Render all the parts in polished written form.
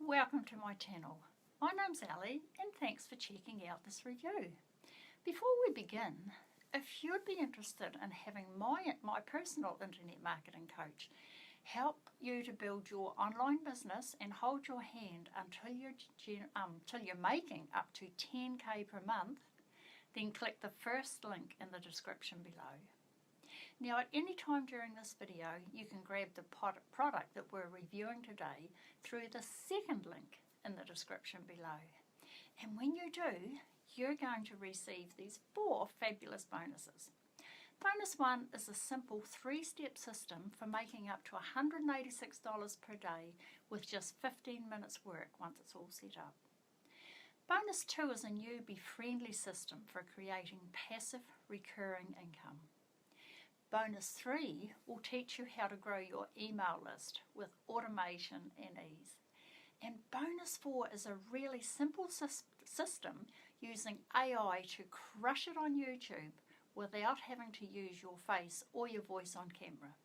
Welcome to my channel. My name's Ali and thanks for checking out this review. Before we begin, if you'd be interested in having my personal internet marketing coach help you to build your online business and hold your hand until you're making up to 10k per month, then click the first link in the description below. Now, at any time during this video, you can grab the product that we're reviewing today through the second link in the description below. And when you do, you're going to receive these 4 fabulous bonuses. Bonus 1 is a simple 3-step system for making up to $186 per day with just 15 minutes work once it's all set up. Bonus 2 is a newbie-friendly system for creating passive recurring income. Bonus 3 will teach you how to grow your email list with automation and ease. And Bonus 4 is a really simple system using AI to crush it on YouTube without having to use your face or your voice on camera.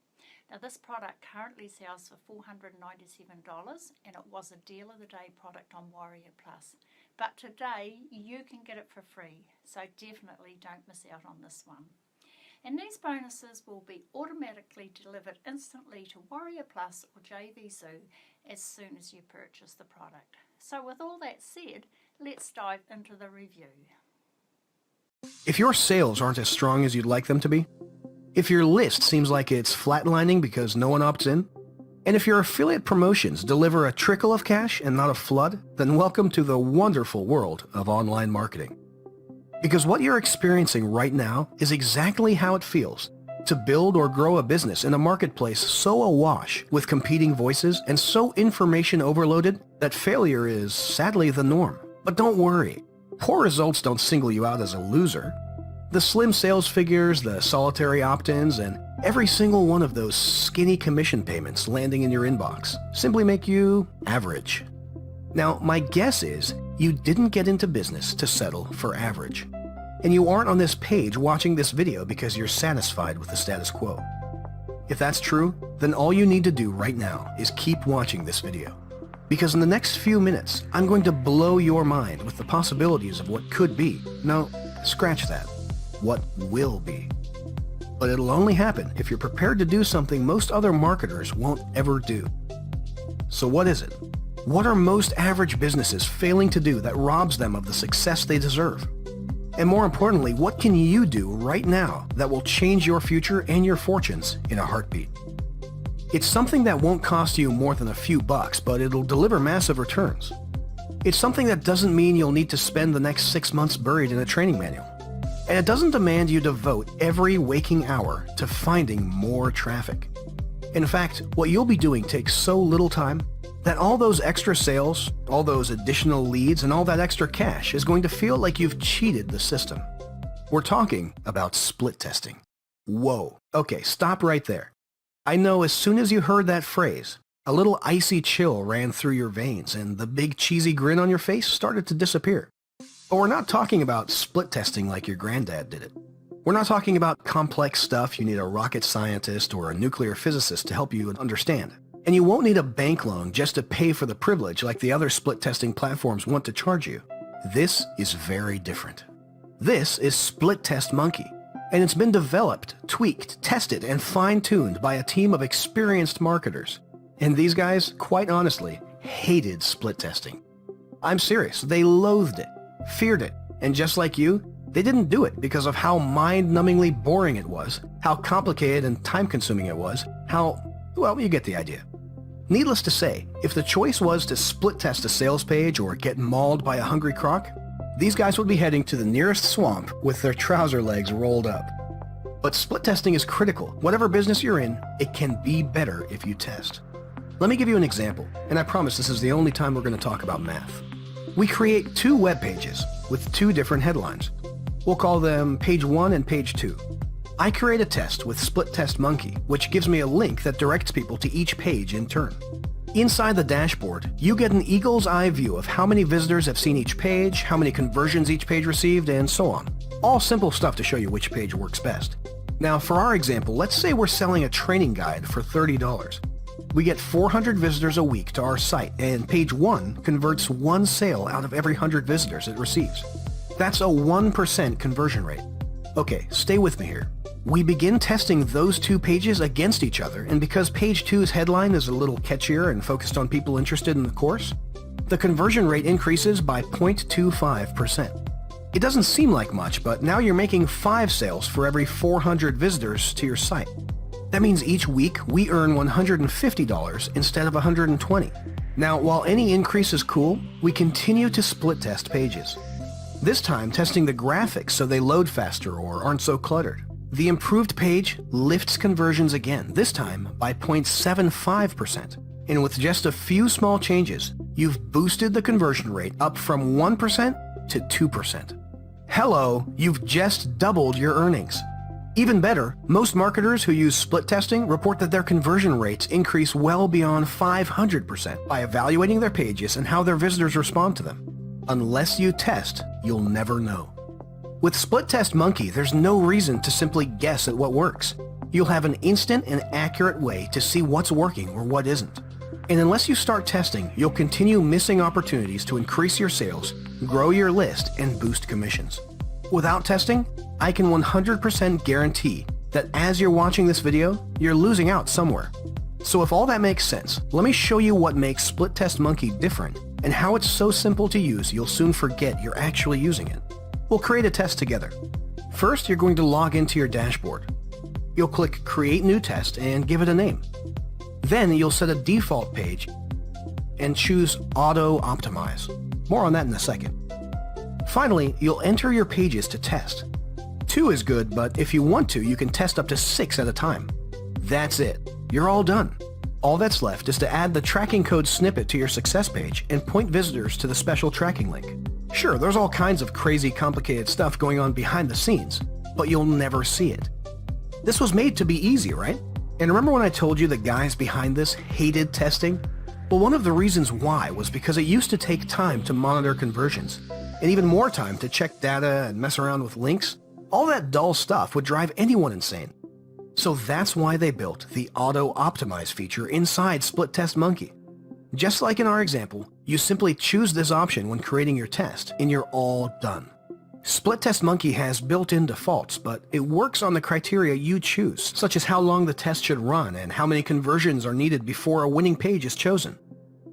Now, this product currently sells for $497 and it was a Deal of the Day product on Warrior Plus. But today you can get it for free, so definitely don't miss out on this one. And these bonuses will be automatically delivered instantly to Warrior Plus or JVZoo as soon as you purchase the product. So with all that said, let's dive into the review. If your sales aren't as strong as you'd like them to be, if your list seems like it's flatlining because no one opts in, and if your affiliate promotions deliver a trickle of cash and not a flood, then welcome to the wonderful world of online marketing. Because what you're experiencing right now is exactly how it feels to build or grow a business in a marketplace so awash with competing voices and so information overloaded that failure is sadly the norm. But don't worry, poor results don't single you out as a loser. The slim sales figures, the solitary opt-ins, and every single one of those skinny commission payments landing in your inbox simply make you average. Now, my guess is you didn't get into business to settle for average. And you aren't on this page watching this video because you're satisfied with the status quo. If that's true, then all you need to do right now is keep watching this video. Because in the next few minutes, I'm going to blow your mind with the possibilities of what could be. No, scratch that. What will be. But it'll only happen if you're prepared to do something most other marketers won't ever do. So what is it? What are most average businesses failing to do that robs them of the success they deserve? And more importantly, what can you do right now that will change your future and your fortunes in a heartbeat? It's something that won't cost you more than a few bucks, but it'll deliver massive returns. It's something that doesn't mean you'll need to spend the next 6 months buried in a training manual. And it doesn't demand you devote every waking hour to finding more traffic. In fact, what you'll be doing takes so little time that all those extra sales, all those additional leads, and all that extra cash is going to feel like you've cheated the system. We're talking about split testing. Whoa. Okay, stop right there. I know as soon as you heard that phrase, a little icy chill ran through your veins and the big cheesy grin on your face started to disappear. But we're not talking about split testing like your granddad did it. We're not talking about complex stuff you need a rocket scientist or a nuclear physicist to help you understand. And you won't need a bank loan just to pay for the privilege like the other split testing platforms want to charge you. This is very different. This is Split Test Monkey, and it's been developed, tweaked, tested, and fine-tuned by a team of experienced marketers. And these guys, quite honestly, hated split testing. I'm serious, they loathed it, feared it, and just like you, they didn't do it because of how mind-numbingly boring it was, how complicated and time-consuming it was, well, you get the idea. Needless to say, if the choice was to split test a sales page or get mauled by a hungry croc, these guys would be heading to the nearest swamp with their trouser legs rolled up. But split testing is critical. Whatever business you're in, it can be better if you test. Let me give you an example, and I promise this is the only time we're going to talk about math. We create 2 web pages with 2 different headlines. We'll call them page 1 and page 2. I create a test with Split Test Monkey, which gives me a link that directs people to each page in turn. Inside the dashboard, you get an eagle's eye view of how many visitors have seen each page, how many conversions each page received, and so on. All simple stuff to show you which page works best. Now, for our example, let's say we're selling a training guide for $30. We get 400 visitors a week to our site, and page 1 converts 1 sale out of every 100 visitors it receives. That's a 1% conversion rate. Okay, stay with me here. We begin testing those 2 pages against each other, and because page 2's headline is a little catchier and focused on people interested in the course, the conversion rate increases by 0.25%. It doesn't seem like much, but now you're making 5 sales for every 400 visitors to your site. That means each week we earn $150 instead of $120. Now, while any increase is cool, we continue to split test pages. This time testing the graphics so they load faster or aren't so cluttered. The improved page lifts conversions again, this time by 0.75%. And with just a few small changes, you've boosted the conversion rate up from 1% to 2%. Hello, you've just doubled your earnings. Even better, most marketers who use split testing report that their conversion rates increase well beyond 500% by evaluating their pages and how their visitors respond to them. Unless you test, you'll never know. With Split Test Monkey, there's no reason to simply guess at what works. You'll have an instant and accurate way to see what's working or what isn't. And unless you start testing, you'll continue missing opportunities to increase your sales, grow your list, and boost commissions. Without testing, I can 100% guarantee that as you're watching this video, you're losing out somewhere. So if all that makes sense, let me show you what makes Split Test Monkey different and how it's so simple to use you'll soon forget you're actually using it. We'll create a test together. First, you're going to log into your dashboard. You'll click Create New Test and give it a name. Then you'll set a default page and choose Auto Optimize. More on that in a second. Finally, you'll enter your pages to test. 2 is good, but if you want to, you can test up to 6 at a time. That's it. You're all done. All that's left is to add the tracking code snippet to your success page and point visitors to the special tracking link. Sure, there's all kinds of crazy complicated stuff going on behind the scenes, but you'll never see it. This was made to be easy, right? And remember when I told you the guys behind this hated testing? Well, one of the reasons why was because it used to take time to monitor conversions, and even more time to check data and mess around with links. All that dull stuff would drive anyone insane. So that's why they built the Auto Optimize feature inside Split Test Monkey. Just like in our example, you simply choose this option when creating your test, and you're all done. Split Test Monkey has built-in defaults, but it works on the criteria you choose, such as how long the test should run and how many conversions are needed before a winning page is chosen.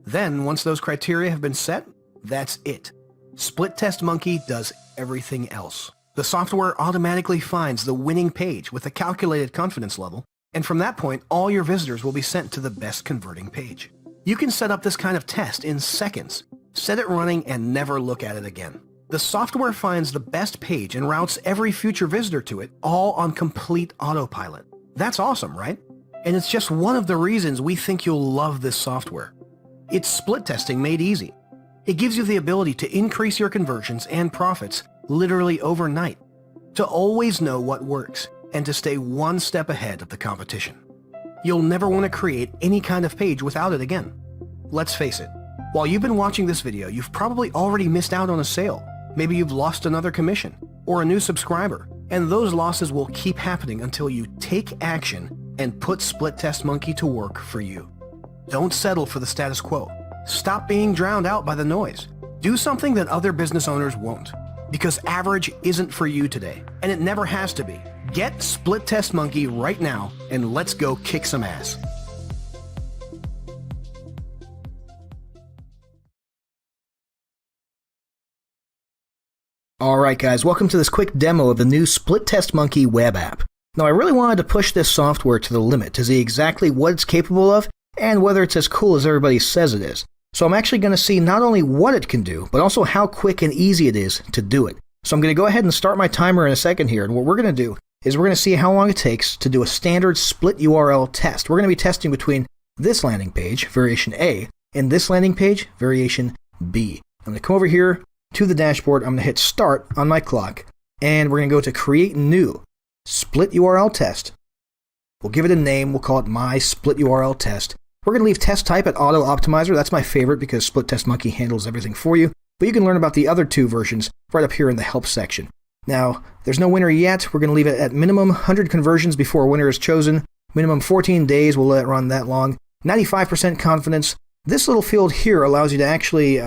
Then, once those criteria have been set, that's it. Split Test Monkey does everything else. The software automatically finds the winning page with a calculated confidence level, and from that point, all your visitors will be sent to the best converting page. You can set up this kind of test in seconds, set it running, and never look at it again. The software finds the best page and routes every future visitor to it, all on complete autopilot. That's awesome, right? And it's just one of the reasons we think you'll love this software. It's split testing made easy. It gives you the ability to increase your conversions and profits literally overnight, to always know what works, and to stay one step ahead of the competition. You'll never want to create any kind of page without it again. Let's face it, while you've been watching this video, you've probably already missed out on a sale. Maybe you've lost another commission or a new subscriber, and those losses will keep happening until you take action and put Split Test Monkey to work for you. Don't settle for the status quo. Stop being drowned out by the noise. Do something that other business owners won't, because average isn't for you today, and it never has to be. Get Split Test Monkey right now, and let's go kick some ass. Alright guys, welcome to this quick demo of the new Split Test Monkey web app. Now I really wanted to push this software to the limit to see exactly what it's capable of and whether it's as cool as everybody says it is. So I'm actually going to see not only what it can do, but also how quick and easy it is to do it. So I'm going to go ahead and start my timer in a second here, and what we're going to do is we're going to see how long it takes to do a standard split URL test. We're going to be testing between this landing page, variation A, and this landing page, variation B. I'm going to come over here to the dashboard, I'm going to hit start on my clock, and we're going to go to create new split URL test. We'll give it a name, we'll call it my split URL test. We're going to leave test type at Auto Optimizer. That's my favorite because Split Test Monkey handles everything for you, but you can learn about the other 2 versions right up here in the help section. Now, there's no winner yet. We're going to leave it at minimum 100 conversions before a winner is chosen. Minimum 14 days, we'll let it run that long. 95% confidence. This little field here allows you to actually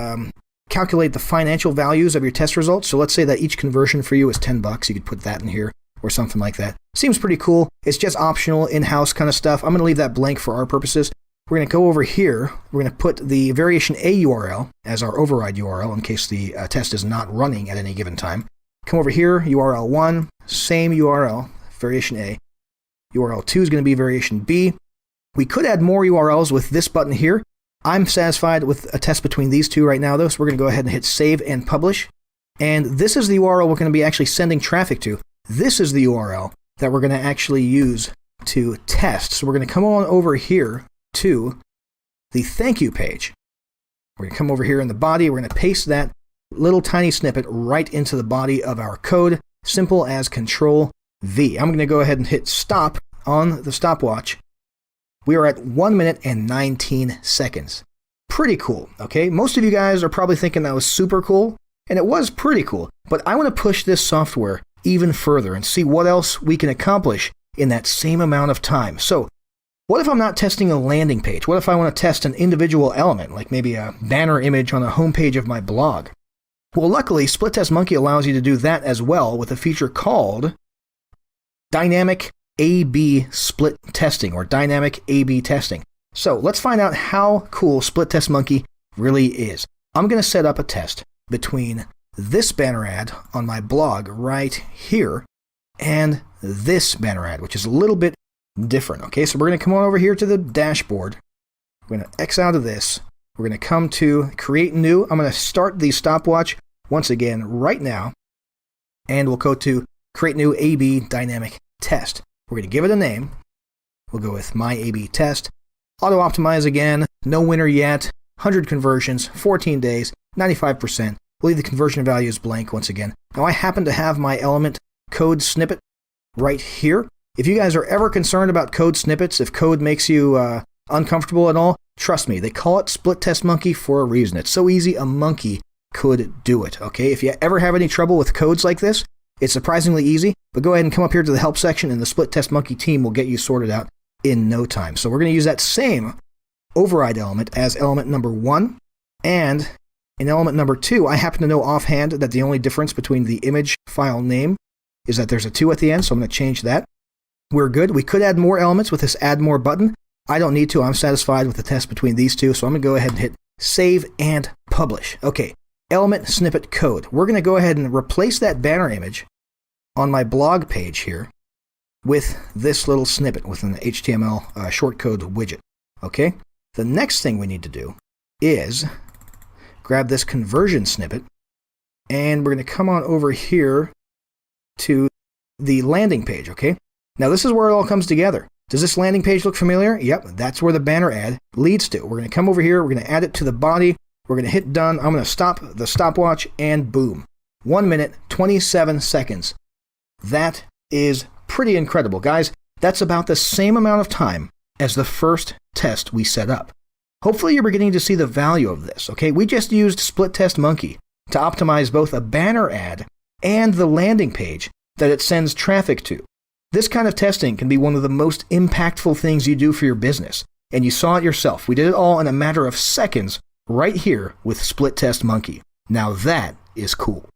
calculate the financial values of your test results. So let's say that each conversion for you is $10. You could put that in here or something like that. Seems pretty cool. It's just optional, in-house kind of stuff. I'm going to leave that blank for our purposes. We're going to go over here. We're going to put the variation A URL as our override URL in case the test is not running at any given time. Come over here, URL 1, same URL, variation A. URL 2 is going to be variation B. We could add more URLs with this button here. I'm satisfied with a test between these two right now, though, so we're going to go ahead and hit save and publish. And this is the URL we're going to be actually sending traffic to. This is the URL that we're going to actually use to test. So we're going to come on over here to the thank you page. We're going to come over here in the body. We're going to paste that little tiny snippet right into the body of our code. Simple as Control V. I'm going to go ahead and hit stop on the stopwatch. We are at 1 minute and 19 seconds. Pretty cool, okay? Most of you guys are probably thinking that was super cool, and it was pretty cool, but I want to push this software even further and see what else we can accomplish in that same amount of time. So, what if I'm not testing a landing page? What if I want to test an individual element, like maybe a banner image on the homepage of my blog? Well, luckily, Split Test Monkey allows you to do that as well with a feature called Dynamic A/B Split Testing, or Dynamic A/B Testing. So let's find out how cool Split Test Monkey really is. I'm going to set up a test between this banner ad on my blog right here and this banner ad, which is a little bit different. Okay, so we're going to come on over here to the dashboard. We're going to X out of this. We're going to come to Create New. I'm going to start the stopwatch once again right now, and we'll go to Create New A/B Dynamic Test. We're going to give it a name. We'll go with My A/B Test. Auto-optimize again. No winner yet. 100 conversions, 14 days, 95%. We'll leave the conversion values blank once again. Now I happen to have my element code snippet right here. If you guys are ever concerned about code snippets, if code makes you uncomfortable at all, trust me, they call it Split Test Monkey for a reason. It's so easy a monkey could do it, okay? If you ever have any trouble with codes like this, it's surprisingly easy, but go ahead and come up here to the help section and the Split Test Monkey team will get you sorted out in no time. So we're going to use that same override element as element number 1, and in element number 2, I happen to know offhand that the only difference between the image file name is that there's a 2 at the end, so I'm going to change that. We're good. We could add more elements with this add more button. I don't need to. I'm satisfied with the test between these two, so I'm going to go ahead and hit save and publish. Okay, element snippet code. We're going to go ahead and replace that banner image on my blog page here with this little snippet with an HTML shortcode widget. Okay, the next thing we need to do is grab this conversion snippet, and we're going to come on over here to the landing page, okay? Now this is where it all comes together. Does this landing page look familiar? Yep, that's where the banner ad leads to. We're going to come over here, we're going to add it to the body, we're going to hit done, I'm going to stop the stopwatch, and boom. 1 minute, 27 seconds. That is pretty incredible. Guys, that's about the same amount of time as the first test we set up. Hopefully you're beginning to see the value of this, okay? We just used Split Test Monkey to optimize both a banner ad and the landing page that it sends traffic to. This kind of testing can be one of the most impactful things you do for your business, and you saw it yourself. We did it all in a matter of seconds right here with Split Test Monkey. Now that is cool.